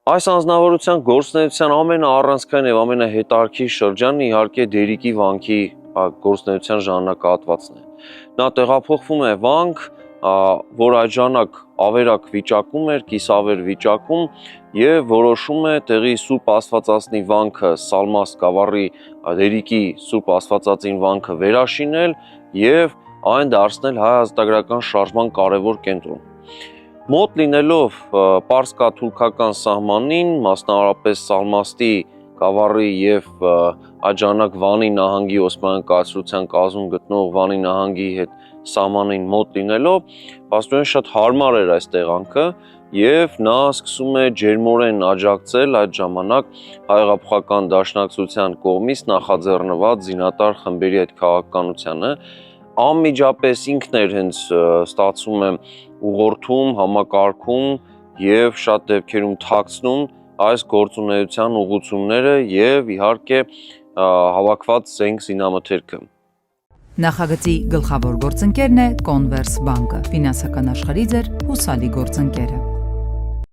Այս անձնավորության գործունեության ամենաառանցքային եւ ամենահետաքրքիր շրջանն իհարկե Դերիկի վանքի գործունեության ժամանակահատվածն է։ Նա տեղափոխվում է վանք, որ այդ ժամանակ ավերակ վիճակում էր, կիսավեր վիճակում եւ որոշում է տեղի Սուրբ Աստվածածնի վանքը Սալմաս գավառի Դերիկի Սուրբ Աստվածածին վանքը վերաշինել եւ այն դարձնել հայ ազատագրական շարժման կարևոր կենտրոն։ Մոտ լինելով պարսկա-թուրքական սահմանին, մասնավորապես Սալմաստի գավառի եւ այդ ժամանակ Վանի նահանգի Օսմանյան կայսրության կազմում գտնող Վանի նահանգի հետ սահմանին մոտ լինելով, աստորեն շատ հարմար էր այս տեղանքը եւ նա սկսում է ջերմորեն աջակցել այդ ժամանակ հայեղափոխական դաշնակցության կողմից նախաձեռնված զինատար խմբերի այդ քաղաքականությանը։ Անմիջապես ինքն էր հենց ստացվում է ուղղորդում, համակարգում եւ շատ դեպքերում թաքցնում այս գործունեության ուղղությունները եւ իհարկե հավաքված զենք զինամթերքը։ Նախագծի գլխավոր գործընկերն է Converse բանկը, ֆինանսական աշխարհի ձեր հուսալի գործընկերը։